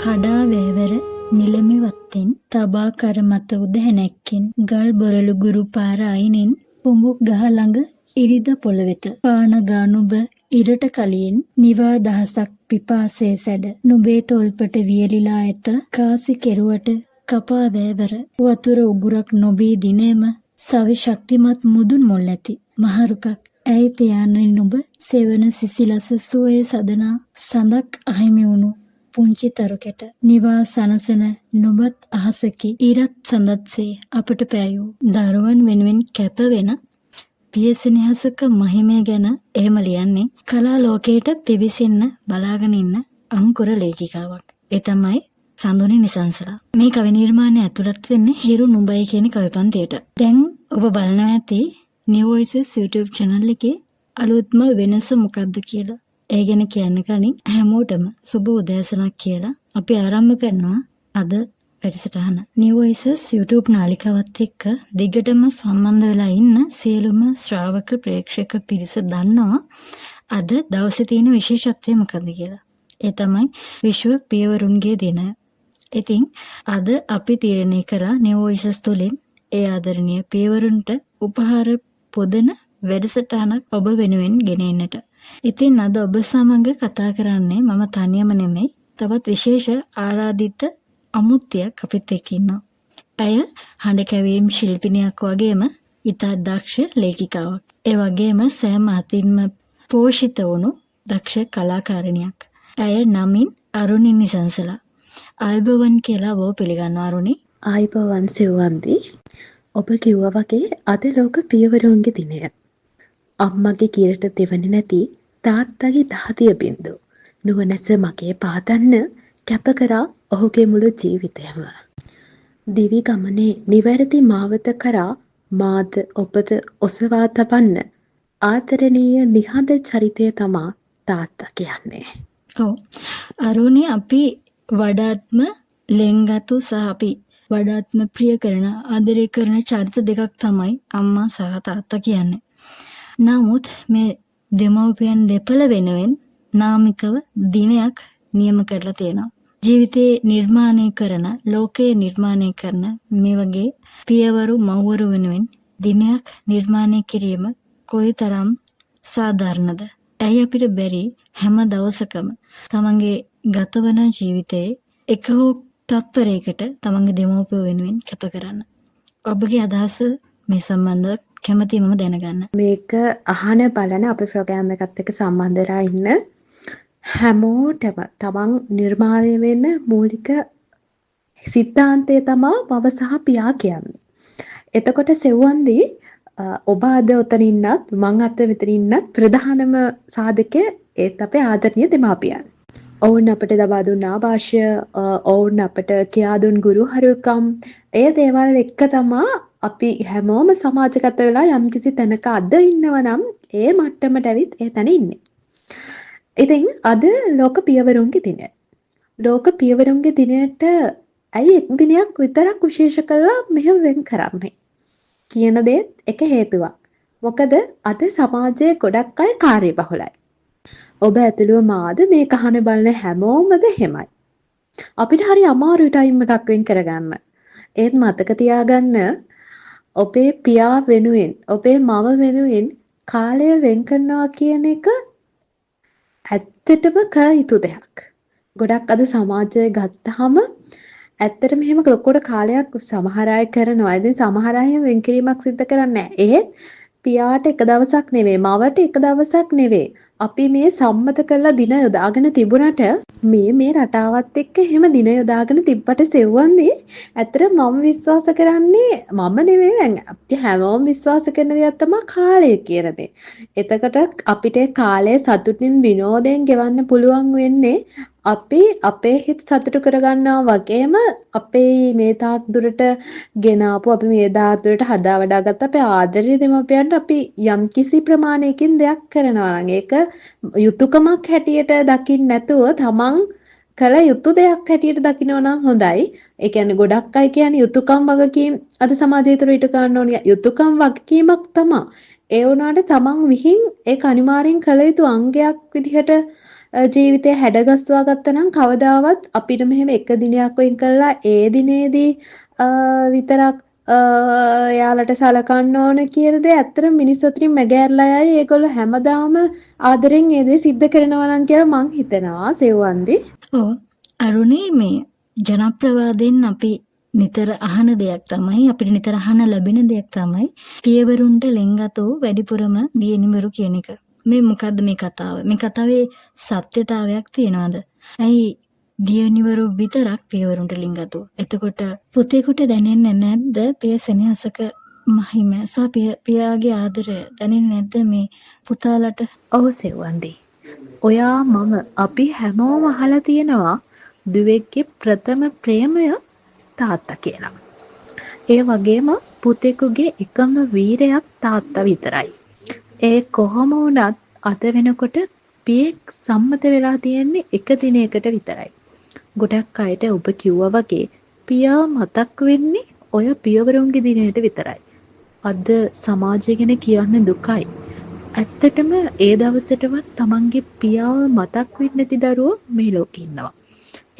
කඩා වැවර නිලමෙවත්තෙන් තබා කර මත උදැහැණැක්කෙන් ගල් බොරළු ගුරු පාර අයිනෙන් පුඹුක් ගහ ළඟ ඉරිද පොළවෙත පානගා නුඹ ඉරට කලියෙන් නිවා දහසක් පිපාසයේ සැඩ නුඹේ තොල්පට වියලිලා ඇත කාසි කෙරුවට කපා වැවර වතුර උගුරක් නොබී දිනේම සවි ශක්තිමත් මුදුන් මුල් ඇති මහරුකක් ඇයි පියාණනි නුඹ සෙවන සිසිලස සුවේ සදනා සඳක් අහිමි වුණු පුංචි තරුකෙට නිවා සනසන නුඹත් අහසකි ඉරත් සඳත්සේ අපට පෑයූ දරුවන් වෙනුවෙන් කැප වෙන පියසෙනෙහසක මහිමය ගැන එහෙම ලියන්නේ කලා ලෝකයට පිවිසෙන්න බලාගෙන ඉන්න අංකුර ලේඛිකාවක්. ඒ තමයි සඳුනි නිසංසලා. මේ කවි නිර්මාණය ඇතුළත් වෙන්නේ හිරු නුඹයි කියන කවි පන්තියට. දැන් ඔබ බලනවා ඇති New Voices YouTube channel එකේ අලුත්ම වෙනස මොකක්ද කියලා. ඒ ගැන කියන්න කලින් හැමෝටම සුබ උදෑසනක් කියලා අපි ආරම්භ කරනවා අද වැඩසටහන. New Voices YouTube නාලිකාවත් එක්ක දිගටම සම්බන්ධ වෙලා ඉන්න සියලුම ශ්‍රාවක ප්‍රේක්ෂක පිරිස දන්නවා අද දවසේ තියෙන විශේෂත්වය මොකක්ද කියලා. ඒ තමයි විශ්ව පියවරුන්ගේ දිනය. ඉතින් අද අපි තීරණය කළා New Voices තුලින් ඒ ආදරණීය පියවරුන්ට උපහාර පොදන වැඩසටහනක් ඔබ වෙනුවෙන් ගෙන එන්නට. ඉතින් අද ඔබ සමග කතා කරන්නේ මම තනියම නෙමෙයි. තවත් විශේෂ ආරාධිත අමුත්තියක් අපිත් එක්ක ඉන්නවා. ඇය හඬ කැවීම් ශිල්පිනියක් වගේම ඉතා දක්ෂ ලේඛිකාවක්. ඒ වගේම සෑම අතින්ම පෝෂිත වුණු දක්ෂ කලාකාරිනියක්. ඇය නමින් අරුණි නිසංසලා. ආයුබෝවන් කියලා ඔබ පිළිගන්නවා අරුණි. ආයුබෝවන් සෙව්වන්දි. ඔබ කිව්වා වගේ අද ලෝක පියවරුන්ගේ දිනය. අම්මගේ කිරට දෙවන්නේ නැති තාත්තගේ දහදිය බින්දු නුවණැස මගේ පාදන්න කැප කරා ඔහුගේ මුළු ජීවිතයම. දිවි ගමනේ නිවැරදි මාවත කරා මාද ඔබද ඔසවා තබන්න ආදරණීය නිහඬ චරිතය තමා තාත්තා කියන්නේ. ඔව්. අරුණි අපි වඩාත්ම ලෙන්ගතු සහ අපි වඩාත්ම ප්‍රිය කරන ආදරය කරන චරිත දෙකක් තමයි අම්මා සහ තාත්තා කියන්නේ. නමුත් මේ දෙමව්පියන් දෙපළ වෙනුවෙන් නාමිකව දිනයක් නියම කරලා තියෙනවා. ජීවිතේ නිර්මාණය කරන, ලෝකයේ නිර්මාණය කරන මේ වගේ පියවරු මව්වරු වෙනුවෙන් දිනයක් නිර්මාණය කිරීම කොයිතරම් සාධාරණද? ඇයි අපිට බැරි හැම දවසකම තමන්ගේ ගතවන ජීවිතයේ එක හෝ තත්පරයකට තමන්ගේ දෙමව්පියෝ වෙනුවෙන් කැප කරන්න. ඔබගේ අදහස මේ සම්බන්ධව කැමතියි මම දැනගන්න. මේක අහන බලන අපේ ප්‍රෝග්‍රෑම් එකත් එක්ක සම්බන්ධ වෙලා ඉන්න හැමෝටම තමන් නිර්මාණය වෙන්න මූලික සිද්ධාන්තය තමයි මව සහ පියා කියන්නේ. එතකොට සෙව්වන්දී ඔබ අද උතන ඉන්නත් මං අත මෙතන ඉන්නත් ප්‍රධානම සාධකය ඒත් අපේ ආදරණීය දෙමාපියන්. ඔවුන් අපට ලබා දුන්න ආభాෂය, ඔවුන් අපට කියා දුන් ගුරු හරුකම්, ඒ දේවල් එක්ක තමයි අපි හැමෝම සමාජගත වෙලා යම්කිසි තැනක අද ඉන්නවා නම් ඒ මට්ටමට ඇවිත් ඒ තැන ඉන්නේ. ඉතින් අද ලෝක පියවරුන්ගේ දිනය. ලෝක පියවරුන්ගේ දිනයට ඇයි එක් දිනයක් විතරක් විශේෂ කරලා මෙහෙම වෙන් කරන්නේ කියන දේත් එක හේතුවක්. මොකද අද සමාජයේ ගොඩක් අය කාර්යබහුලයි. ඔබ ඇතුළුව මාද මේ කහන බලන හැමෝමද එහෙමයි. අපිට හරි අමාරු ටයිම් එකක් වෙන් කරගන්න. ඒත් මතක තියාගන්න ඔබේ පියා වෙනුවෙන්, ඔබේ මව වෙනුවෙන් කාලය වෙන් කරනවා කියන එක ඇත්තටම කළ යුතු දෙයක්. ගොඩක් අද සමාජය ගත්තාම ඇත්තටම මෙහෙම ලොකුට කාලයක් සමහර අය කරනවා. ඉතින් සමහර අය වෙන් කිරීමක් සිද්ධ කරන්නේ නැහැ. ඒත් පියාට එක දවසක් නෙවෙයි, මවට එක දවසක් නෙවෙයි. අපි මේ සම්මත කරලා දින යොදාගෙන තිබුණට මේ රටාවත් එක්ක එහෙම දින යොදාගෙන තිබ්බට සෙව්වන්දී ඇත්තට මම විශ්වාස කරන්නේ මම නෙවෙයි දැන් අපි හැමෝම විශ්වාස කරන දෙයක් තමයි කාලය කියන දේ. එතකොට අපිට කාලය සතුටින් විනෝදයෙන් ගෙවන්න පුළුවන් වෙන්නේ අපි අපේ හිත සතුටු කරගන්නවා වගේම අපේ මේ තාක් දුරට ගෙනාපු අපි මේ දාත් දුරට හදා වඩාගත්ත අපේ ආදරණීය දෙමාපියන්ට අපි යම්කිසි ප්‍රමාණයකින් දෙයක් කරනවා නම් ඒක යුතුයකමක් හැටියට දකින්න නැතුව තමන් කළ යුතු දෙයක් හැටියට දකිනවා නම් හොඳයි. ඒ කියන්නේ ගොඩක් අය කියන්නේ යුතුයකම් වගකීම් අද සමාජය තුළ ඊට ගන්න ඕනේ යුතුයකම් වගකීමක් තමයි. ඒ වුණාට තමන් විහිං ඒක අනිවාර්යෙන් කළ යුතු අංගයක් විදිහට ජීවිතය හැඩගස්වා ගත්තා නම් කවදාවත් අපිට මෙහෙම එක දිනයක් වෙන් කරලා ඒ දිනේදී විතරක් එයාලට සලකන්න ඕන කියන දේ ඇත්තටම මිනිස්සු අතරින් මැගෑරලා යයි. ඒගොල්ලෝ හැමදාම ආදරෙන් ඒ දේ සිද්ධ කරනවා නම් කියලා මං හිතනවා සෙව්වන්දි. ඔව් අරුණේ මේ ජනප්‍රවාදයෙන් අපි නිතර අහන දෙයක් තමයි අපිට නිතර අහන ලැබෙන දෙයක් තමයි පියවරුන්ට ලෙන්ගතෝ වැඩිපුරම දියණිවරු කියන එක. මේ මොකද්ද මේ කතාව? මේ කතාවේ සත්‍යතාවයක් තියනවාද? ඇයි දියණිවරු විතරක් පියවරුන්ට ලිංගතෝ? එතකොට පුතේකට දැනෙන්නේ නැද්ද පිය සෙනෙහසක මහිම සහ පියාගේ ආදරය දැනෙන්නේ නැද්ද මේ පුතාලට? ඔව් සෙව්වන්දි. ඔයා මම අපි හැමෝම අහලා තියෙනවා දුවෙක්ගේ ප්‍රථම ප්‍රේමය තාත්තා කියලා. ඒ වගේම පුතෙකුගේ එකම වීරයක් තාත්තා විතරයි. ඒ කොහොම වුණත් අද වෙනකොට පියෙක් සම්මත වෙලා තියෙන්නේ එක දිනයකට විතරයි. ගොඩක් අයට ඔබ කිව්වා වගේ පියා මතක් වෙන්නේ ඔය පියවරුන්ගේ දිනයට විතරයි. අද සමාජය ගැන කියන්න දුකයි. ඇත්තටම ඒ දවසටවත් තමන්ගේ පියාව මතක් වෙන්නේ නැති දරුවෝ මේ ලෝකේ ඉන්නවා.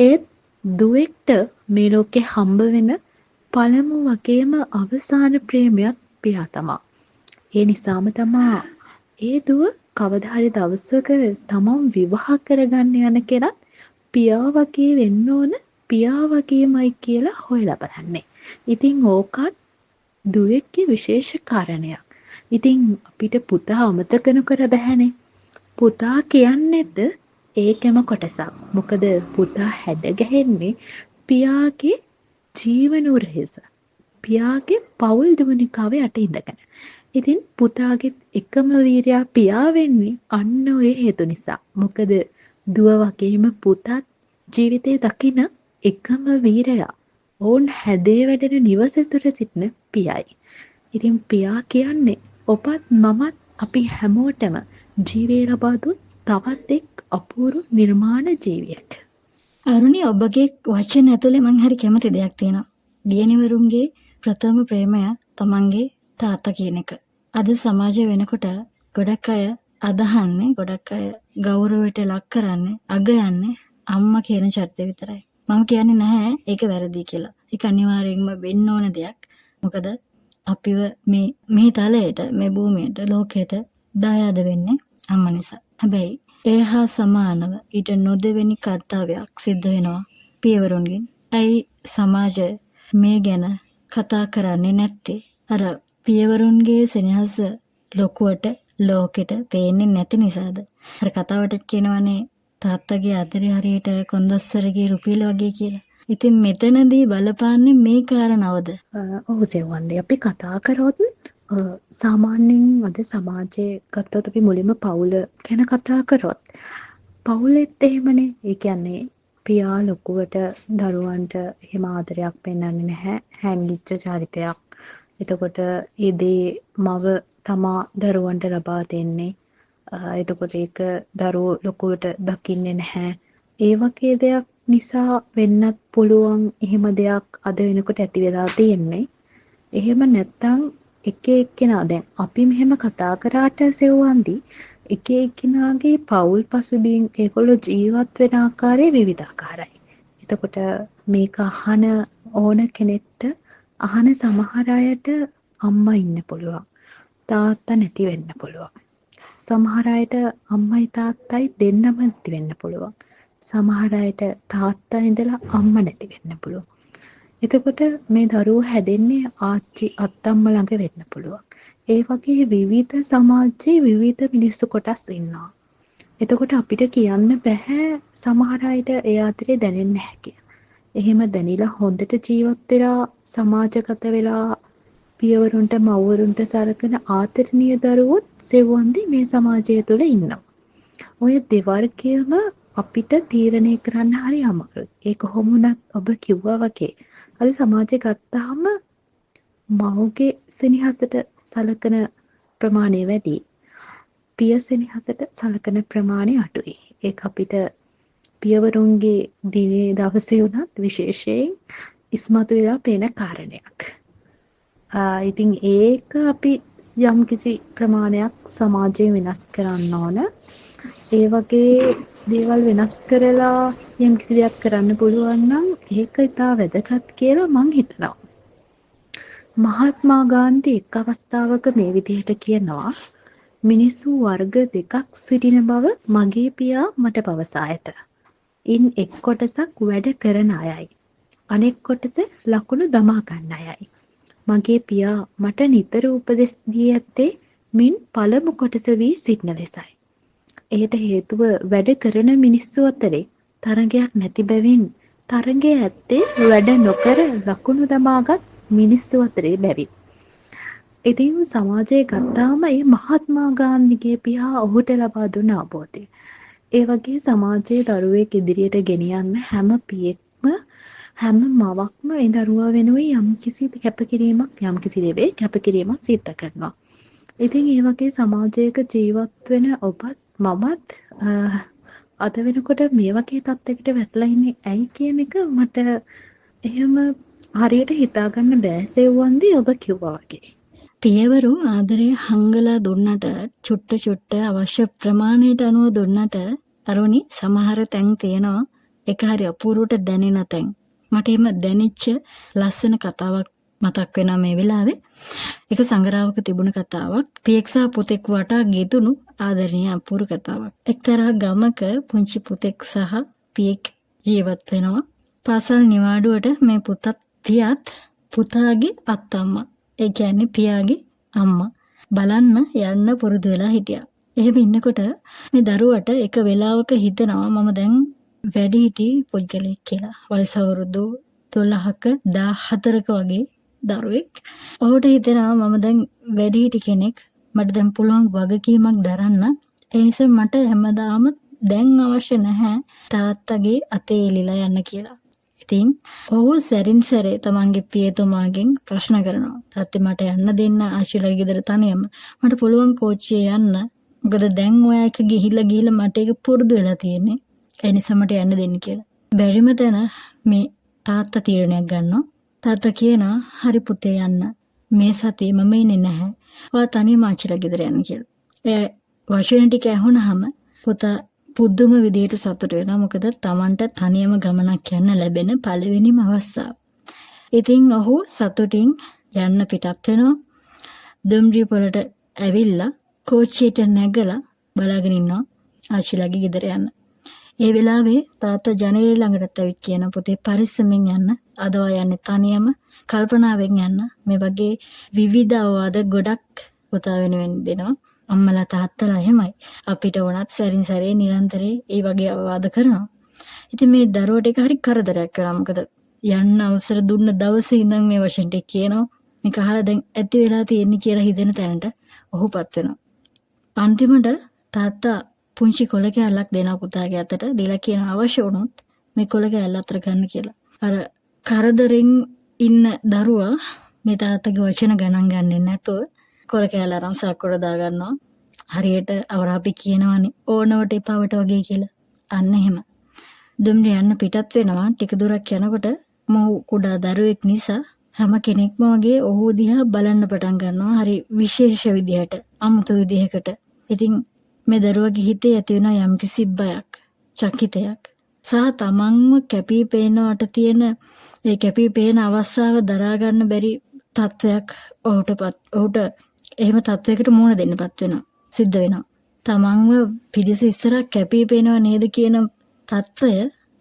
ඒත් දුවෙක්ට මේ ලෝකේ හම්බ වෙන පළමු වගේම අවසාන ප්‍රේමයක් පියා තමා. ඒ නිසාම තමා ඒ දුව කවදා හරි දවසක තමන් විවාහ කරගන්න යන කෙනත් පියා වගේ වෙන්න ඕන පියා වගේමයි කියලා හොයලා බලන්නේ. ඉතින් ඕකත් දුවෙක්ගේ විශේෂ කාරණයක්. ඉතින් අපිට පුතා අමතක නොකර බැහැනේ. පුතා කියන්නේද ඒකම කොටසක්. මොකද පුතා හැඩගැහෙන්නේ පියාගේ ජීවන උරහිස. පියාගේ පෞල් දුවනිකාවේ යට ඉඳගෙන. ඉතින් පුතාගේ එකම වීරයා පියා වෙන්නේ අන්න ඔය හේතු නිසා. මොකද දුව වගේම පුතත් ජීවිතේ දකින එකම වීරයා ඔවුන් හැදේ වැඩෙන නිවස තුර සිටින පියයි. ඉතින් පියා කියන්නේ ඔබත් මමත් අපි හැමෝටම ජීවේ ලබා දුන් තවත් එක් අපූර්ව නිර්මාණ ජීවියෙක්. අරුණි ඔබගේ වචන ඇතුලේ මං හරි කැමති දෙයක් තියෙනවා. දියණිවරුන්ගේ ප්‍රථම ප්‍රේමය තමන්ගේ තාත්තා කියන එක. අද සමාජය වෙනකොට ගොඩක් අය අදහන්නේ ගොඩක් අය ගෞරවයට ලක් කරන්නේ අගයන්නේ අම්මා කියන චරිතය විතරයි. මම කියන්නේ නැහැ ඒක වැරදි කියලා. ඒක අනිවාර්යෙන්ම වෙන්න ඕන දෙයක්. මොකද අපිව මේ තලයට මේ භූමියට ලෝකයට දායාද වෙන්නේ අම්මා නිසා. හැබැයි ඒ හා සමානව ඊට නොදෙවෙනි කර්තව්‍යයක් සිද්ධ වෙනවා පියවරුන්ගෙන්. ඇයි සමාජය මේ ගැන කතා කරන්නේ නැත්තේ? අර පියවරුන්ගේ සෙනෙහස ලොකුවට ලෝකෙට පේන්නේ නැති නිසාද? අර කතාවට කියනවනේ තාත්තගේ ආදරේ හරියට කොන්දස්සරගේ රුපියල වගේ කියලා. ඉතින් මෙතනදී බලපාන්නේ මේ කාරණාවද? ඔව් සෙව්වන්දි අපි කතා කරොත් සාමාන්‍යයෙන් අද සමාජයේ ගත්තොත් අපි මුලින්ම පවුල ගැන කතා කරොත් පවුලෙත් එහෙමනේ. ඒ කියන්නේ පියා ලොකුවට දරුවන්ට එහෙම ආදරයක් පෙන්වන්නේ නැහැ. හැංගිච්ච චරිතයක්. එතකොට ඒ දේ මව තමා දරුවන්ට ලබා දෙන්නේ. එතකොට ඒක දරුවෝ ලොකුවට දකින්නේ නැහැ. ඒ වගේ දෙයක් නිසා වෙන්නත් පුළුවන් එහෙම දෙයක් අද වෙනකොට ඇති වෙලා තියෙන්නේ. එහෙම නැත්තම් එක එක්කෙනා දැන් අපි මෙහෙම කතා කරාට සෙව්වන්දි එක එක්කෙනාගේ පෞල් පසුබිම් ඒගොල්ලෝ ජීවත් වෙන ආකාරය විවිධාකාරයි. එතකොට මේක අහන ඕන කෙනෙක්ට අහන සමහර අයට අම්මා ඉන්න පුළුවන්. තාත්තා නැති වෙන්න පුළුවන්. සමහර අයට අම්මයි තාත්තයි දෙන්නම නැති වෙන්න පුළුවන්. සමහර අයට තාත්තා ඉඳලා අම්මා නැති වෙන්න පුළුවන්. එතකොට මේ දරුවෝ හැදෙන්නේ ආච්චි අත්තම්මා ළඟ වෙන්න පුළුවන්. ඒ වගේ විවිධ සමාජයේ විවිධ මිනිස්සු කොටස් ඉන්නවා. එතකොට අපිට කියන්න බෑ සමහර අයට ඒ අතරේ දැනෙන්නේ නැහැ කියලා. එහෙම දැනিলা හොඳට ජීවත් වෙලා සමාජගත වෙලා පියවරුන්ට මව්වරුන්ට සලකන ආදරණීය දරුවොත් සෙව්වන්දි මේ සමාජය තුළ ඉන්නවා. ඔය දෙවර්ගයම අපිට තීරණය කරන්න හරි අමාරුයි. ඒක කොහොම වුණත් ඔබ කිව්වා වගේ අද සමාජය ගත්තාම මව්ගේ සෙනෙහසට සලකන ප්‍රමාණය වැඩි. පිය සෙනෙහසට සලකන ප්‍රමාණය අඩුයි. ඒක අපිට පියවරුන්ගේ දිනේ දවසේ වුණත් විශේෂයෙන් ඉස්මතු වෙලා පේන කාරණයක්. ඉතින් ඒක අපි යම් කිසි ප්‍රමාණයක් සමාජයෙන් වෙනස් කරන්න ඕන. ඒ වගේ දේවල් වෙනස් කරලා යම්කිසි දෙයක් කරන්න පුළුවන් නම් ඒක ඉතා වැදගත් කියලා මං හිතනවා. මහත්මා ගාන්ධි එක් අවස්ථාවක මේ විදිහට කියනවා මිනිස්සු වර්ග දෙකක් සිටින බව මගේ පියා මට පවසා ඇත. ඉන් එක් කොටසක් වැඩ කරන අයයි. අනෙක් කොටස ලකුණු දමා ගන්න අයයි. මගේ පියා මට නිතර උපදෙස් දී ඇත්තේ මින් පළමු කොටස වී සිටින ලෙසයි. එයට හේතුව වැඩ කරන මිනිස්සු අතරේ තරගයක් නැති බැවින් තරගය ඇත්තේ වැඩ නොකර ලකුණු දමාගත් මිනිස්සු අතරේ බැවින්. ඉතින් සමාජයේ ගත්තාම ඒ මහත්මා ගාන්ධිගේ පියා ඔහුට ලබා දුන්න අවබෝධය. ඒ වගේ සමාජයේ දරුවෙක් ඉදිරියට ගෙනියන්න හැම පියෙක්ම හැම මවක්ම ඒ දරුවා වෙනුවෙන් යම්කිසි කැපකිරීමක් යම්කිසි දෙයක් කැපකිරීමක් සිද්ධ කරනවා. ඉතින් ඒ වගේ සමාජයක ජීවත් වෙන ඔබත් මමත් අද වෙනකොට මේ වගේ තත්යකට වැටලා ඉන්නේ ඇයි කියන එක මට එහෙම හරියට හිතාගන්න බෑ සෙව්වන්දී ඔබ කිව්වා වගේ. පියවරු ආදරය හංගලා දුන්නට චුට්ට අවශ්‍ය ප්‍රමාණයට අනුව දුන්නට අරුණි සමහර තැන් තියෙනවා ඒක හරි අපූර්වට දැනෙන තැන්. මට එහෙම දැනෙච්ච ලස්සන කතාවක් මතක් වෙනවා මේ වෙලාවේ. ඒක සංගරාවක තිබුණ කතාවක්. පියෙක් සහ පුතෙක් වටා ගෙතුණු ආදරණීය අපූර්ව කතාවක්. එක්තරා ගමක පුංචි පුතෙක් සහ පියෙක් ජීවත් වෙනවා. පාසල් නිවාඩුවට මේ පුතත් පියත් පුතාගේ අත්තම්මා ඒ කියන්නේ පියාගේ අම්මා බලන්න යන්න පුරුදු වෙලා හිටියා. එහෙම ඉන්නකොට මේ දරුවට එක වෙලාවක හිතනවා මම දැන් වැඩිහිටි පුද්ගලෙක් කියලා. වයස අවුරුදු 12ක 14ක වගේ දරුවෙක්. ඔහුට හිතෙනවා මම දැන් වැඩිහිටි කෙනෙක්. මට දැන් පුළුවන් වගකීමක් දරන්න. ඒ නිසා මට හැමදාම දැන් අවශ්‍ය නැහැ තාත්තගේ අතේ එලිලා යන්න කියලා. ඉතින් ඔහු සැරින් සැරේ තමන්ගේ පියතුමාගෙන් ප්‍රශ්න කරනවා. තාත්තේ මට යන්න දෙන්න ආශිර්වාද ගෙදර තනියම. මට පුළුවන් කෝච්චියේ යන්න. මොකද දැන් ඔයා එක ගිහිල්ලා මට ඒක පුරුදු වෙලා තියෙන්නේ. ඒ නිසා මට යන්න දෙන්න කියලා. බැරිම තැන මේ තාත්තා තීරණයක් ගන්නවා. තාත්තා කියනවා හරි පුතේ යන්න. මේ සතියේ මම ඉන්නේ නැහැ. ඔයා තනියම ආච්චිලා ගෙදර යන්න කියලා. ඒ වචන ටික ඇහුනහම පුතා පුදුම විදියට සතුට වෙනවා. මොකද Tamanට තනියම ගමනක් යන්න ලැබෙන පළවෙනිම අවස්ථාව. ඉතින් ඔහු සතුටින් යන්න පිටත් වෙනවා. දුම්රිය පොළට ඇවිල්ලා කෝච්චියට නැගලා බලාගෙන ඉන්නවා ආච්චිලාගේ ගෙදර යන්න. ඒ වෙලාවේ තාත්තා ජනේලෙ ළඟට ඇවිත් කියන පුතේ පරිස්සමෙන් යන්න. අද ඔයා යන්නේ තනියම කල්පනාවෙන් යන්න. මේ වගේ විවිධ අවවාද ගොඩක් පුතා වෙනුවෙන් දෙනවා. අම්මලා තාත්තලා එහෙමයි. අපිට වුණත් සැරින් සැරේ නිරන්තරේ ඒ වගේ අවවාද කරනවා. ඉතින් මේ දරුවට ඒක හරි කරදරයක් කරා. මොකද යන්න අවසර දුන්න දවසේ ඉඳන් මේ වචන ටික කියනවා. මේක අහලා දැන් ඇති වෙලා තියෙන්නේ කියලා හිතෙන තැනට ඔහුපත් වෙනවා. අන්තිමට තාත්තා පුංචි කොළ කෑල්ලක් දෙනවා පුතාගේ අතට. දීලා කියන අවශ්‍ය වුණොත් මේ කොළ කෑල්ල අතර ගන්න කියලා. අර කරදරෙන් ඉන්න දරුවා මේ තාත්තගේ වචන ගණන් ගන්නේ නැතුව කොළ කෑල්ල අරන් සාක්කුවට දා ගන්නවා. හරියට අවරාපි කියනවනේ ඕනවට එපාවට වගේ කියලා. අන්න එහෙම. දුම්රිය යන්න පිටත් වෙනවා. ටික දුරක් යනකොට මොහු කුඩා දරුවෙක් නිසා හැම කෙනෙක්ම වගේ ඔහු දිහා බලන්න පටන් ගන්නවා. හරි විශේෂ විදිහට, අමුතු විදිහකට. ඉතින් මේ දරුවගේ හිතේ ඇති වෙන යම්කිසි බයක්, චකිතයක් සහ තමන්ව කැපී පේනවට තියෙන ඒ කැපී පේන අවස්ථාව දරා ගන්න බැරි තත්වයක් ඔහුට එහෙම තත්වයකට මුහුණ දෙන්නපත් වෙනවා. සිද්ධ වෙනවා. තමන්ව පිරිස ඉස්සරහ කැපී පේනව නේද කියන තත්වය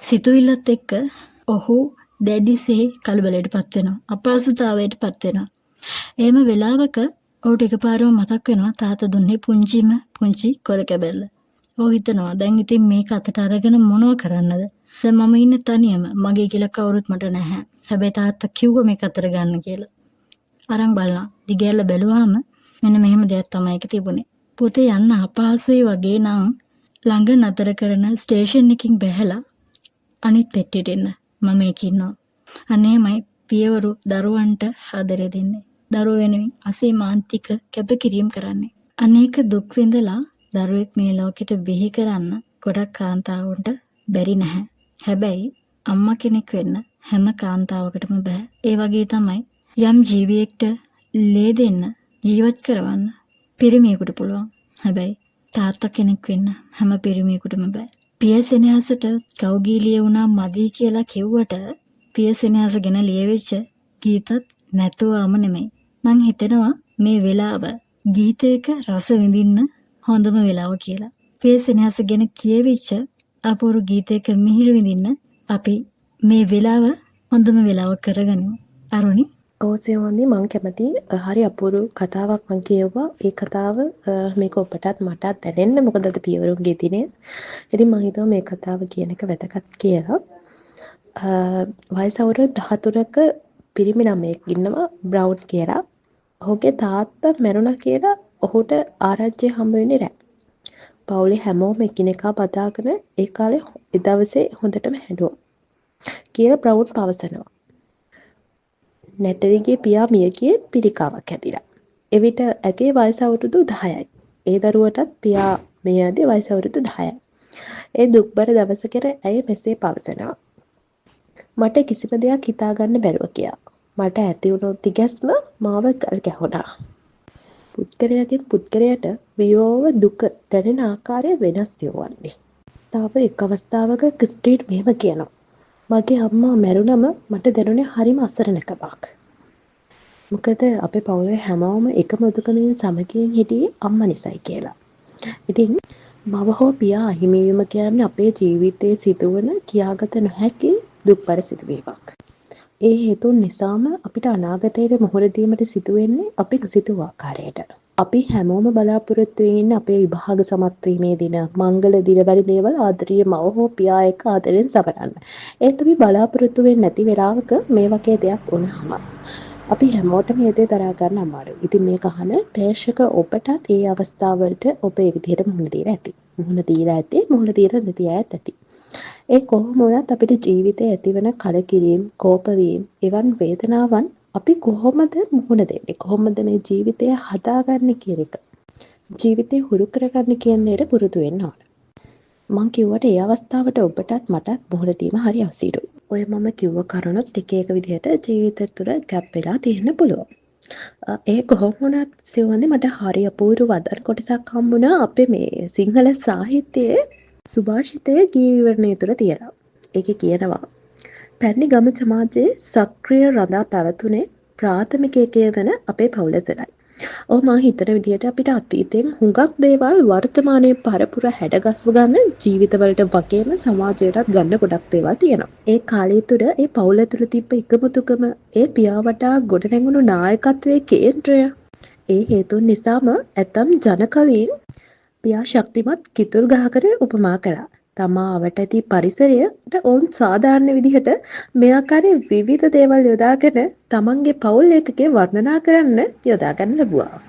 සිතුවිල්ලත් එක්ක ඔහු දැඩිසේ කලබලයටපත් වෙනවා. අපහසුතාවයටපත් වෙනවා. එහෙම වෙලාවක ඔහුට එකපාරම මතක් වෙනවා තාත්තා දුන්නේ පුංචි කොළ කැබැල්ල. ඔහු හිතනවා දැන් ඉතින් මේක අතට අරගෙන මොනව කරන්නද? දැන් මම ඉන්නේ තනියම. මගේ කියලා කවුරුත් මට නැහැ. හැබැයි තාත්තා කිව්ව මේක අතට ගන්න කියලා. අරන් බලනවා. දිගැල්ල බැලුවාම මෙන්න මෙහෙම දෙයක් තමයි ඒක තිබුණේ. පුතේ යන්න අපහසුයි වගේ නම් ළඟ නතර කරන ස්ටේෂන් එකකින් බැහැලා අනිත් පෙට්ටියට එන්න. මම මේක ඉන්නවා. අනේමයි පියවරු දරුවන්ට ආදරය දෙන්නේ. දරුවෝ වෙනුවෙන් අසීමාන්තික කැපකිරීම කරන්නේ. අනේක දුක් විඳලා දරුවෙක් මේ ලෝකෙට බිහි කරන්න ගොඩක් කාන්තාවුන්ට බැරි නැහැ. හැබැයි අම්මා කෙනෙක් වෙන්න හැම කාන්තාවකටම බෑ. ඒ වගේ තමයි යම් ජීවියෙක්ට ලේ දෙන්න ජීවත් කරවන්න පිරිමියෙකුට පුළුවන්. හැබැයි තාත්තා කෙනෙක් වෙන්න හැම පිරිමියෙකුටම බෑ. පියසෙනෙහසට කවුගීලිය වුණා මදි කියලා කිව්වට පියසෙනෙහස ගැන ලියවිච්ච ගීතත් නැතුවම නෙමෙයි. මං හිතනවා මේ වෙලාව ගීතයක රස විඳින්න හොඳම වෙලාව කියලා. පියසෙනෙහස ගැන කියවිච්ච අපූර්ව ගීතයක මිහිර විඳින්න අපි මේ වෙලාව හොඳම වෙලාව කරගනිමු. අරුණි ඕසේවන්දි මං කැමති හරි අපූරු කතාවක් මං කියවුවා. ඒ කතාව මේක ඔබටත් මටත් දැනෙන්න මොකද අද පියවරුන්ගේ දිනේ. ඉතින් මං හිතුවා මේ කතාව කියන එක වැදගත් කියලා. වයස අවුරුදු 13ක පිරිමි ළමයෙක් ඉන්නවා බ්‍රවුන් කියලා. ඔහුගේ තාත්තා මැරුණා කියලා ඔහුට ආරංචිය හම්බ වෙන්නේ නැහැ. පවුලේ හැමෝම එකිනෙකා බදාගෙන ඒ කාලේ ඒ දවසේ හොඳටම හැඬුවා කියලා බ්‍රවුන් පවසනවා. නැටරිගේ පියා මිය ගියේ පිළිකාවක් හැදිලා. එවිට ඇගේ වයස අවුරුදු 10යි. ඒ දරුවටත් පියා මියදී වයස අවුරුදු 10යි. ඒ දුක්බර දවසකට ඇය මෙසේ පවසනවා. මට කිසිම දෙයක් හිතාගන්න බැරුව ගියා. මට ඇති වුණු තිගැස්ම මාව ගල් ගැහුණා. පුද්ගලයාගෙන් පුද්ගලයාට වියෝව දුක දැනෙන ආකාරය වෙනස් වන්නේ. තව එක් අවස්ථාවක ක්‍රිස්ටින් මෙහෙම කියනවා. මගේ අම්මා මැරුණම මට දැනුනේ හරිම අසරණකමක්. මොකද අපේ පවුලේ හැමෝම එකම දුකමින් සමගියෙන් හිටියේ අම්මා නිසායි කියලා. ඉතින් මව හෝ පියා අහිමි වීම කියන්නේ අපේ ජීවිතයේ සිදුවන කියාගත නොහැකි දුක්බර සිදුවීමක්. ඒ හේතුන් නිසාම අපිට අනාගතයේ මුහුණ දීමට සිදුවෙන්නේ අපි නොසිතූ ආකාරයට. අපි හැමෝම බලාපොරොත්තු වෙන්නේ අපේ විභාග සමත් වීමේ දින, මංගල දින වැනි දේවල් ආදරණීය මව හෝ පියා එක්ක ආදරෙන් සමරන්න. ඒත් අපි බලාපොරොත්තු වෙන්නේ නැති වෙලාවක මේ වගේ දෙයක් වුණාම අපි හැමෝටම මේ දේ දරා ගන්න අමාරුයි. ඉතින් මේක අහන ප්‍රේක්ෂක ඔබටත් ඒ අවස්ථාවලට ඔබ ඒ විදිහට මුහුණ දීලා ඇති. මුහුණ දීලා නැති අයත් ඇති. ඒ කොහොම වුණත් අපිට ජීවිතයේ ඇතිවන කලකිරීම, කෝපවීම, එවන් වේදනාවන් අපි කොහොමද මුහුණ දෙන්නේ? කොහොමද මේ ජීවිතය හදාගන්නේ කියන එක. ජීවිතේ හුරු කරගන්න කියන්නේ පුරුදු වෙන්න ඕන. මං කිව්වට ඒ අවස්ථාවට ඔබටත් මටත් මුහුණ දීම හරි අසීරුයි. ඔය මම කිව්ව කරුණොත් එක එක විදිහට ජීවිතය තුළ ගැප් වෙලා තියෙන්න පුළුවන්. ඒ කොහොම වුණත් සිවන්නේ මට හරි අපූර්ව වදන් කොටසක් හම්බුණා අපේ මේ සිංහල සාහිත්‍යයේ සුභාෂිතයේ ගී විවරණය තුළ තියෙනවා. ඒකේ කියනවා පැරණි ගම සමාජයේ සක්‍රිය රඳා පැවතුනේ ප්‍රාථමිකයේ කියවන අපේ පවුල තුළයි. මම හිතන විදිහට අපිට අතීතයෙන් හුඟක් දේවල් වර්තමානයේ පරපුර හැඩගස්ව ගන්න ජීවිතවලට වගේම සමාජයටත් ගන්න ගොඩක් දේවල් තියෙනවා. ඒ කාලය තුළ ඒ පවුල තුළ තිබ්බ එකමුතුකම ඒ පියාවටා ගොඩනැගුණු නායකත්වයේ කේන්ද්‍රය. ඒ හේතුන් නිසාම ඇතම් ජනකවීන් පියා ශක්තිමත් කිතුල් ගහකට උපමා කළා. තමා අවට ඇති පරිසරයට ඔවුන් සාධාරණ විදිහට මේ ආකාරයේ විවිධ දේවල් යොදාගෙන තමන්ගේ පවුල් ඒකකේ වර්ණනා කරන්න යොදා ගන්න ලැබුවා.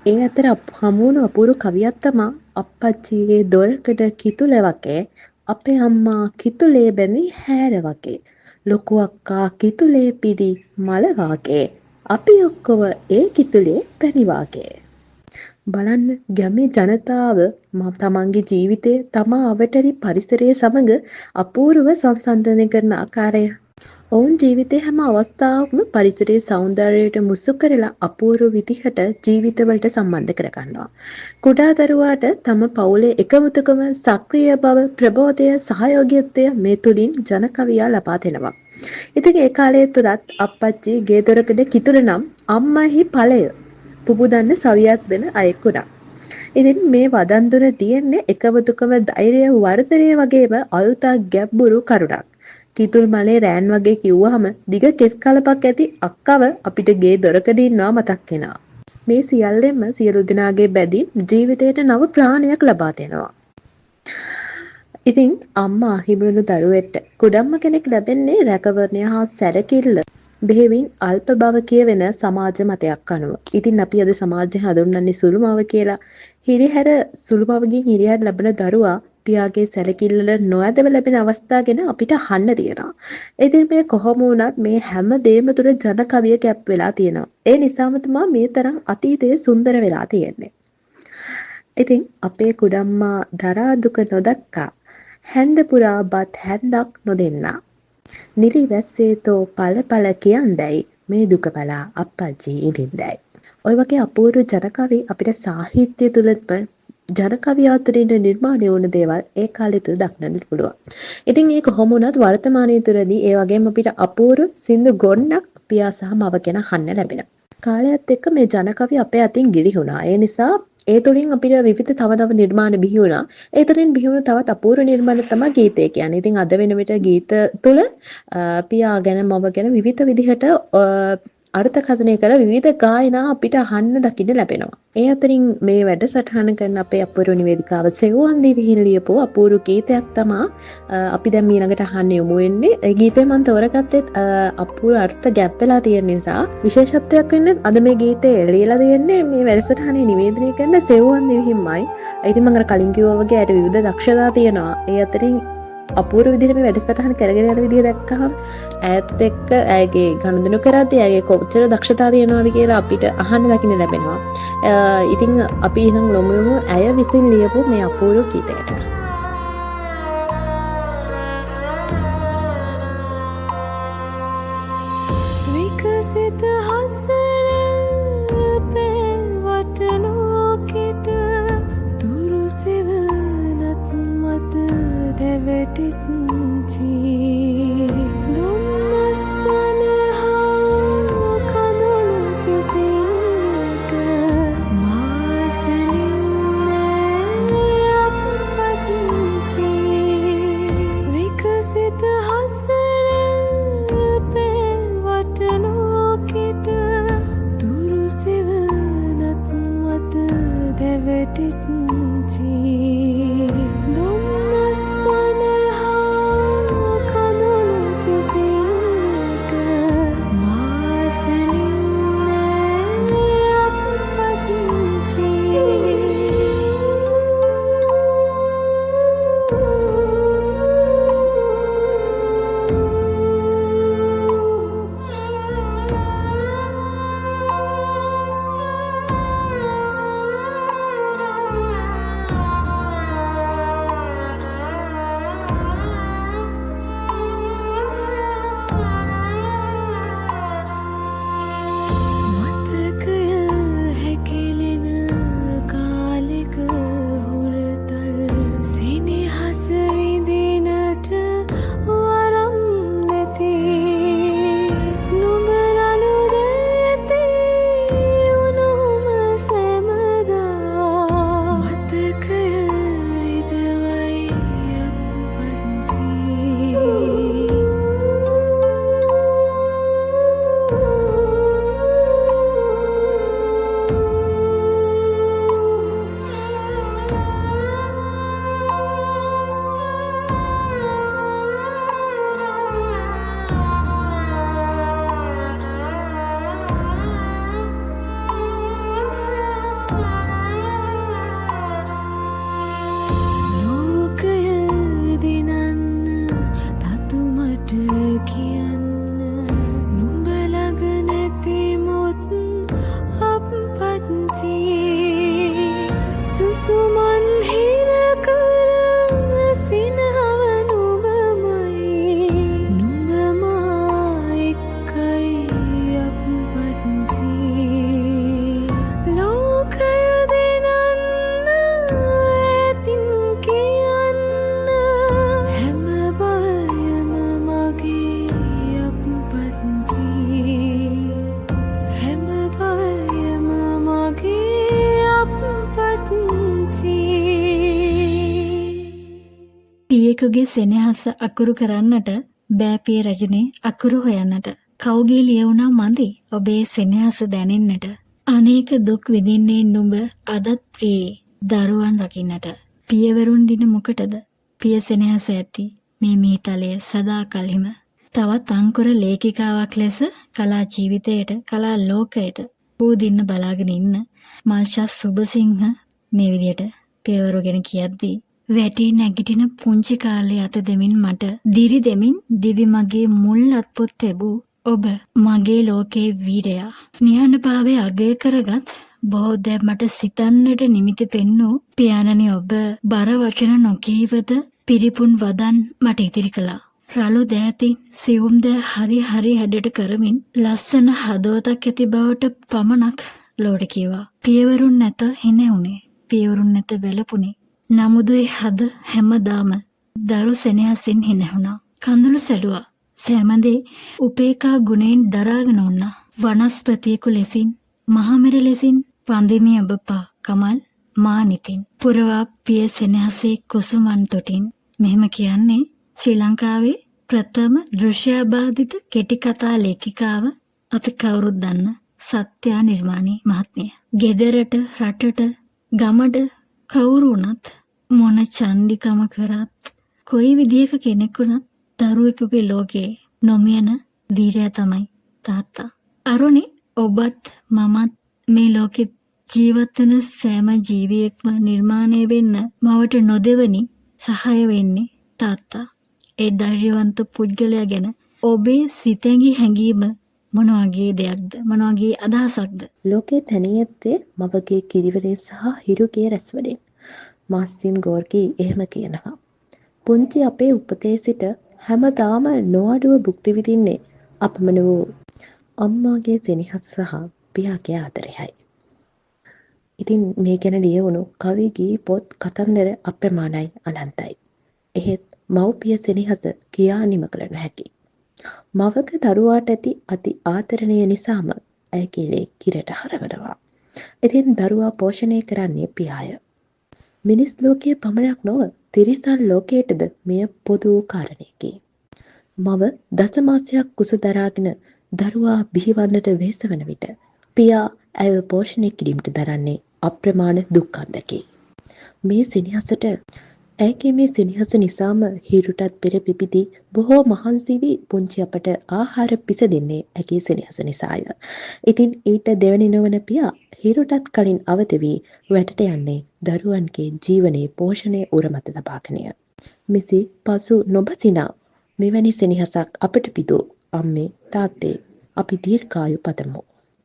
ඒ අතර හමුවුණු අපූර්ව කවියක් තමා අප්පච්චිගේ දොරකඩ කිතුල වගේ, අපේ අම්මා කිතුලේ බැඳි හැර වගේ, ලොකු අක්කා කිතුලේ පිරි මල වගේ, අපි ඔක්කොම ඒ කිතුලේ පැණි වගේ. බලන්න ගැමේ ජනතාව තමන්ගේ ජීවිතය තමා අවටරි පරිසරයේ සමග අපූර්ව සංසන්දනය කරන ආකාරය. ඔවුන් ජීවිතයේ හැම අවස්ථාවකම පරිසරයේ සෞන්දර්යයට මුසු කරලා අපූර්ව විදිහට ජීවිතවලට සම්බන්ධ කරගන්නවා. කුඩා දරුවාට තම පවුලේ එකමුතුකම, සක්‍රීය බව, ප්‍රබෝධය, සහයෝගීත්වය මේ තුලින් ජනකවියා ලබා දෙනවා. ඉතින් ඒ කාලය තුලත් අප්පච්චි ගේ දොරකඩ කිතුල නම් අම්මයි ඵලය පුබුදන්න සවියක් දෙන අයෙකුණා. ඉතින් මේ වදන් දුර තියෙන්නේ එකමුතුකම, ධෛර්යය, වර්ධනය වගේම අලුතක් ගැඹුරු කරුණක්. කිතුල් මලේ රෑන් වගේ කිව්වහම දිග කෙස් කලපක් ඇති අක්කව අපිට ගේ දොරකඩ ඉන්නවා මතක් වෙනවා. මේ සියල්ලෙන්ම සියලු දෙනාගේ බැඳින් ජීවිතයට නව ප්‍රාණයක් ලබා දෙනවා. ඉතින් අම්මා අහිමිවුණු දරුවෙට කුඩම්ම කෙනෙක් ලැබෙන්නේ රැකවරණය හා සැලකිල්ල බෙහෙවින් අල්ප බව කියවෙන සමාජ මතයක් අනුව. ඉතින් අපි අද සමාජය හඳුන්වන්නේ සුළු මව කියලා. හිරිහැර සුළු මවකින් හිරිහැර ලැබෙන දරුවා පියාගේ සැලකිල්ලට නොඇදව ලැබෙන අවස්ථා ගැන අපිට අහන්න තියෙනවා. ඉතින් මේ කොහොම වුණත් මේ හැම දෙයක්ම තුර ජන කවිය කැප් වෙලා තියෙනවා. ඒ නිසාම තමයි මේ තරම් අතීතයේ සුන්දර වෙලා තියෙන්නේ. ඉතින් අපේ කුඩම්මා දරා දුක නොදක්කා හැන්ද පුරා බත් හැන්දක් නොදෙන්නා. නිරි වැස්සේතෝ පල කියන්දැයි මේ දුක බලා අප්පච්චි ඉඳින්දැයි. ඔය වගේ අපූර්ව ජනකවි අපිට සාහිත්‍ය තුලත් ජන කවියා තුළින් නිර්මාණය වුණු දේවල් ඒ කාලය තුල දක්නන්න පුළුවන්. ඉතින් ඒක කොහොම වුණත් වර්තමානයේ තුලදී ඒ වගේම අපිට අපූර්ව සින්දු ගොන්නක් පියා සහ මව ගැන අහන්න ලැබෙනවා. කාලයත් එක්ක මේ ජන කවි අපේ අතින් ගිලිහුණා. ඒ නිසා ඒ තුළින් අපිට විවිධ තව තව නිර්මාණ බිහි වුණා. ඒ තුළින් බිහි වුණු තවත් අපූර්ව නිර්මාණ තමයි ගීතය කියන්නේ. ඉතින් අද වෙන විට ගීත තුළ පියා ගැන මව ගැන විවිධ විදිහට අර්ථකථනය කළ විවිධ ගායනා අපිට අහන්න දකින්න ලැබෙනවා. ඒ අතරින් මේ වැඩසටහන කරන අපේ අපූර්ව නිවේදිකාව සෙව්වන් දිවිහින් ලියපු අපූර්ව ගීතයක් තමයි අපි දැන් ඊළඟට අහන්න යමු වෙන්නේ. ඒ ගීතය මම තෝරගත්තේ අපූර්ව අර්ථ ගැප් වෙලා තියෙන නිසා විශේෂත්වයක් වෙන්නේ අද මේ ගීතය ලියලා දෙන්නේ මේ වැඩසටහනේ නිවේදනය කරන සෙව්වන් දිවිහින්මයි. ඉතින් මම අර කලින් කිව්වා වගේ ඇයට විවිධ දක්ෂතා තියෙනවා. ඒ අතරින් අපූර්ව විදිහට මේ වැඩසටහන කරගෙන යන විදිහ දැක්කහම ඈත් එක්ක ඇයගේ ගනුදෙනු කරද්දී ඇයගේ කොච්චර දක්ෂතා තියෙනවද කියලා අපිට අහන්න දකින්න ලැබෙනවා. ඉතින් අපි ඉතින් ලොමු යමු ඇය විසින් ලියපු මේ අපූර්ව ගීතයට. විකසිත හසරෙල් පෙරවට ලෝකෙට දුරු සෙවණක් මත දැවටිච්චි දුම්නස්සන හා කඳුළු පිසින්නට මාසලින් නෑ අපපත්චි විකසිත හසරෙල් පෙරවට ලෝකෙට දුරු සෙවණක් මත දැවටිච්චි දුම්නස්සන හා කඳුළු පිසින්නට මාසලින් නෑ අපපත්චි මතකය හැකිලෙන කාලෙක හුරතල් සිනහස විඳිනට වරම් නැති නුඹ රළු දැති උණුම සැමදා මතකය රිදවයි අපපත්චි ලෝකය දිනන්න තතුමට කියන්න නුඹ ළඟ නැතිමුත් අපපත්චි සුසුමන් හිර කර සිනහව නුඹමයි නුඹ මා එක්කයි අපපත්චි ලෝකය දිනන්න ඇතින් කියන්න හැම බයම මගේ අපපත්චි හැම බයම මගේ අපපත්චි පියෙකුගේ සෙනෙහස අකුරු කරන්නට බෑපිය රජනේ අකුරු හොයන්නට කවුගේ ලියවුණා මදි ඔබේ සෙනෙහස දැනෙන්නට අනේක දුක් විඳින්නේ නුඹ අදත් ප්‍රියේ දරුවන් රකින්නට පියවරුන් දින මොකටද පිය සෙනෙහස ඇති මේ මීතලය සදා කල්හිම තවත් අංකුර ලේඛිකාවක් ලෙස කලා ජීවිතයට කලා ලෝකයට පූදින්න බලාගෙන ඉන්න මල්ෂා සුබසිංහ මේ විදියට පියවරු ගැන කියද්දී වැටි නැගිටින පුංචි කාලේ අත දෙමින් මට දිරි දෙමින් දිවි මගේ මුල් අත්පොත් ලැබූ ඔබ මගේ ලෝකේ වීරයා නිහඬභාවයේ අගය කරගත් බොහෝ දෑ මට සිතන්නට නිමිති පෙන්නූ පියාණනි ඔබ බර වචන නොකීවද පිරිපුන් වදන් මට ඉදිරි කළා රළු දෑතින් සියුම් දෑ හරි හැඩට කරමින් ලස්සන හදවතක් ඇති බවට පමණක් ලෝට කීවා පියවරුන් නැත හිනේ උනේ පියවරුන් නැත වැළපුණේ. නමුදුයි හද හැමදාම දරු සෙනෙහසින් හිනහුණා. කඳුළු සැලුවා. සෑමදේ උපේකා ගුණයෙන් දරාගෙන උන්නා. වනස්පතියෙකු ලෙසින් මහමෙර ලෙසින් පන්දිමි ඔබපා කමල් මානිතින් පුරවා පිය සෙනෙහසේ කුසුමන් තොටින්. මෙහෙම කියන්නේ ශ්‍රී ලංකාවේ ප්‍රථම දෘශ්‍යාබාධිත කෙටි කතා ලේඛිකාව අපි කවුරුත් දන්න සත්‍යා නිර්මාණී මහත්මිය. ගෙදරට රටට ගමට කවුරු වුණත් මොන චණ්ඩිකම කරත් කොයි විදියක කෙනෙක් වුණත් දරුවෙකුගේ ලෝකේ නොමියන වීරයා තමයි තාත්තා. අරුණි ඔබත් මමත් මේ ලෝකෙ ජීවත් වෙන සෑම ජීවියෙක්ම නිර්මාණය වෙන්න මවට නොදෙවනි සහාය වෙන්නේ තාත්තා. ඒ ධෛර්යවන්ත පුද්ගලයා ගැන ඔබේ සිතැඟි හැඟීම මොන වගේ දෙයක්ද? මොන වගේ අදහසක්ද? ලෝකේ තනිය ඇත්තේ මවගේ කිරිවලින් සහ හිරුගේ රැස්වලින්. මාස්සිම් ගෝර්කි එහෙම කියනවා. පුංචි අපේ උපතේ සිට හැමදාම නොඅඩුව භුක්ති විඳින්නේ අපමණ වූ අම්මාගේ සෙනෙහස සහ පියාගේ ආදරයයි. ඉතින් මේ ගැන ලියවුණු කවි ගී පොත් කතන්දර අප්‍රමාණයි අනන්තයි. එහෙත් මව්පිය සෙනෙහස කියා නිම කළ නොහැකි. මවක දරුවාට ඇති අති ආදරණය නිසාම ඇය කීලේ කිරට හරවනවා. ඉතින් දරුවා පෝෂණය කරන්නේ පියාය. මිනිස් ලෝකයේ පමණක් නොව තිරිසන් ලෝකයටද මෙය පොදු කාරණයකි. මව දසමාසයක් කුස දරාගෙන දරුවා බිහිවන්නට වෙහෙස වන විට පියා ඇයව පෝෂණය කිරීමට දරන්නේ අප්‍රමාණ දුක් අන්දකි. මේ සෙනෙහසට ඇයගේ මේ සෙනෙහස නිසාම හිරුටත් පෙර පිපිති බොහෝ මහන්සි වී පුංචි අපට ආහාර පිස දෙන්නේ ඇගේ සෙනෙහස නිසාය. ඉතින් ඊට දෙවැනි නොවන පියා හිරුටත් කලින් අවදි වී වැඩට යන්නේ දරුවන්ගේ ජීවනයේ පෝෂණය උරමත ලබාගෙනය. මෙසේ පසු නොබසිනා මෙවැනි සෙනෙහසක් අපට පිදූ අම්මේ තාත්තේ අපි දීර්ඝායු පතමු.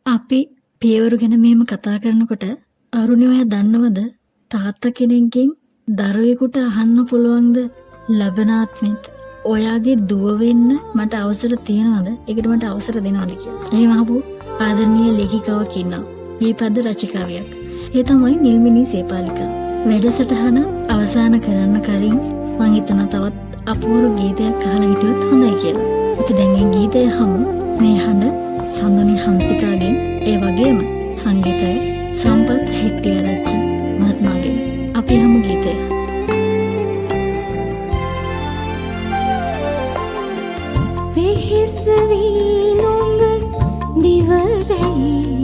අපි පියවරු ගැන මෙහෙම කතා කරනකොට අරුණි ඔයා දන්නවද තාත්තා කෙනෙක්ගෙන් දරුවෙකුට අහන්න පුළුවන්ද ලබනාත්මෙත් ඔයාගේ දුව වෙන්න මට අවසර තියෙනවද? ඒකට මට අවසර දෙනවද කියලා. එහෙම අහපු ආදරණීය ලේඛිකාවක් ඉන්නවා. ගීපද රචිකාවියක්. ඒ තමයි නිල්මිනී සේපාලිකා. වැඩසටහන අවසන් කරන්න කලින් මම හිතනවා තවත් අපූර්ව ගීතයක් අහලා හිටියොත් හොඳයි කියලා. අපි දැන් මේ ගීතය අහමු. මේ හඬ සඳුනි හංසිකාගෙන් ඒ වගේම සංගීතය සම්පත් හෙට්ටිආරච්චි මහත්මයාගෙන්. අපි අහමු ගීතය. වෙහෙස වී නුඹ දිවරැයිති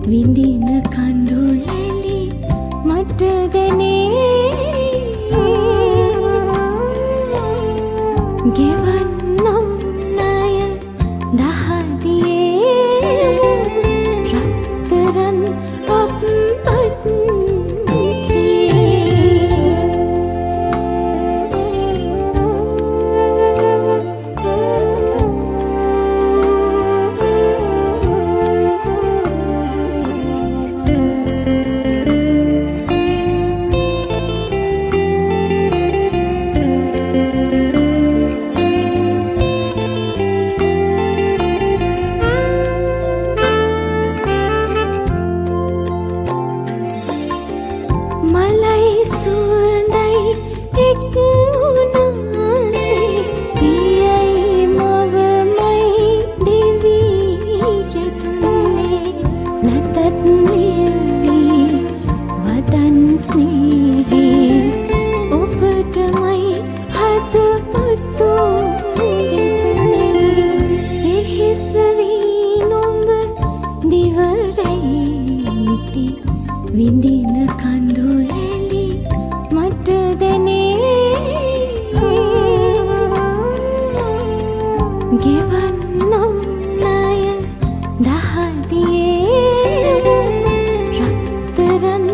විඳින කඳුලැලි මට දැනේ. ගෙවන්නම් ණය දහදියේ රත්තරන් විඳින කඳුලැලි මට දැනේ. ගෙවන්නම් ණය දහදියේ රත්තරන්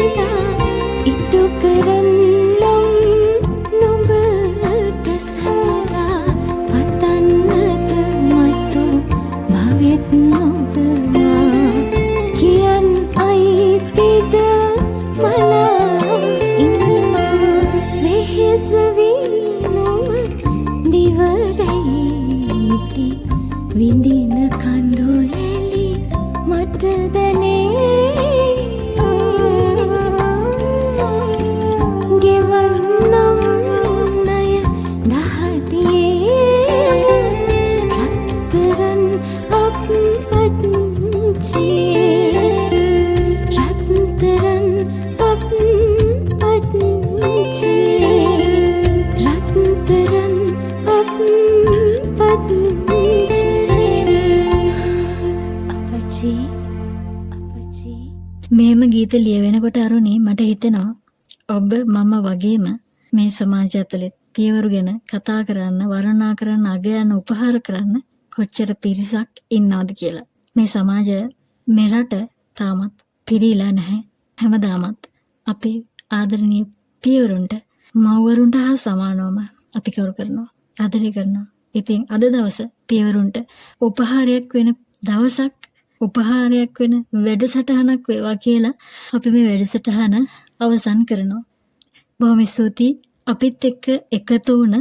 සඳහා ඉටු කරන්නම් නුඹට සඳහා පතන්නද මතු භවෙත් නොබමා කියන් අයිතිද මලා ඉන්නවා වෙහෙස වී නුඹ දිවරයිති විඳින කඳුලැලි මට දැනේ ගෙවන්නම් ණය දහදියේ රත්තරන් අප්පච්චියේ රත්තරන් අප්පච්චියේ රත්තරන් අපච්චි මේම ගීත ලියවෙනකොට අරුණි මට හිතෙනවා ඔබ මම වගේම මේ සමාජය ඇතුළේ පියවරු ගැන කතා කරන්න, වර්ණනා කරන්න, අගයන්න, උපහාර කරන්න කොච්චර පිරිසක් ඉන්නවද කියලා. මේ සමාජය මෙරට තාමත් පිරීලා නැහැ. හැමදාමත් අපි ආදරණීය පියවරුන්ට, මව්වරුන්ට හා සමානවම අපි කවුරු කරනවා, ආදරය කරනවා. ඉතින් අද දවස පියවරුන්ට උපහාරයක් වෙන දවසක්, උපහාරයක් වෙන වැඩසටහනක් වේවා කියලා අපි මේ වැඩසටහන අවසන් කරනවා. බොහොම ස්තුතියි අපිත් එක්ක එකතු වුණ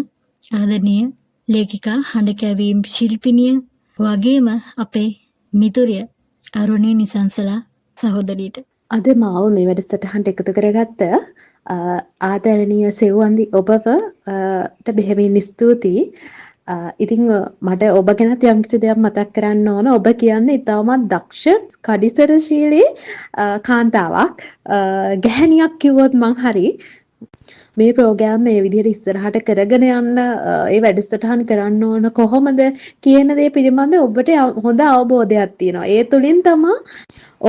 ආදරණීය ලේඛිකා, හඬ කැවීම් ශිල්පිනිය වගේම අපේ මිතුරිය අරුණි නිසංසලා සහෝදරීට. අද මාව මේ වැඩසටහනට එකතු කරගත්ත ආදරණීය සෙව්වන්දි ඔබට බෙහෙවින් ස්තුතියි. ඉතින් මට ඔබ ගැනත් යම්කිසි දෙයක් මතක් කරන්න ඕන. ඔබ කියන්නේ ඉතාමත් දක්ෂ, කඩිසරශීලී කාන්තාවක්. ගැහණියක් කිව්වොත් මං හරි. මේ ප්‍රෝග්‍රෑම් මේ විදිහට ඉස්සරහට කරගෙන යන්න, ඒ වැඩසටහන් කරන්න ඕන කොහොමද කියන දේ පිළිබඳව ඔබට හොඳ අවබෝධයක් තියෙනවා. ඒ තුලින් තමයි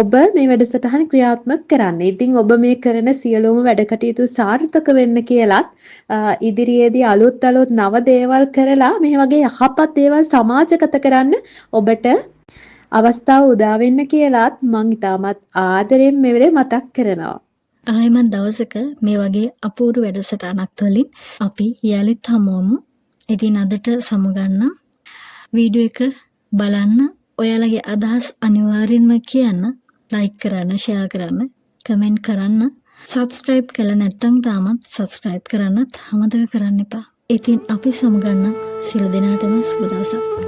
ඔබ මේ වැඩසටහන ක්‍රියාත්මක කරන්නේ. ඉතින් ඔබ මේ කරන සියලුම වැඩ කටයුතු සාර්ථක වෙන්න කියලත් ඉදිරියේදී අලුත් නව දේවල් කරලා මේ වගේ යහපත් දේවල් සමාජගත කරන්න ඔබට අවස්ථාව උදා වෙන්න කියලත් මම ඉතාමත් ආදරෙන් මේ වෙලේ මතක් කරනවා. ආයෙමත් දවසක මේ වගේ අපූර්ව වැඩසටහනක් තුළින් අපි යලිත් හමුවමු. ඉතින් අදට සමුගන්න. වීඩියෝ එක බලන්න, ඔයාලගේ අදහස් අනිවාර්යෙන්ම කියන්න, ලයික් කරන්න, ෂෙයා කරන්න, කමෙන්ට් කරන්න. සබ්ස්ක්‍රයිබ් කළා නැත්නම් තාමත් සබ්ස්ක්‍රයිබ් කරන්නත් අමතක කරන්න එපා. ඉතින් අපි සමුගන්න. සියලු දෙනාටම සුබ දවසක්.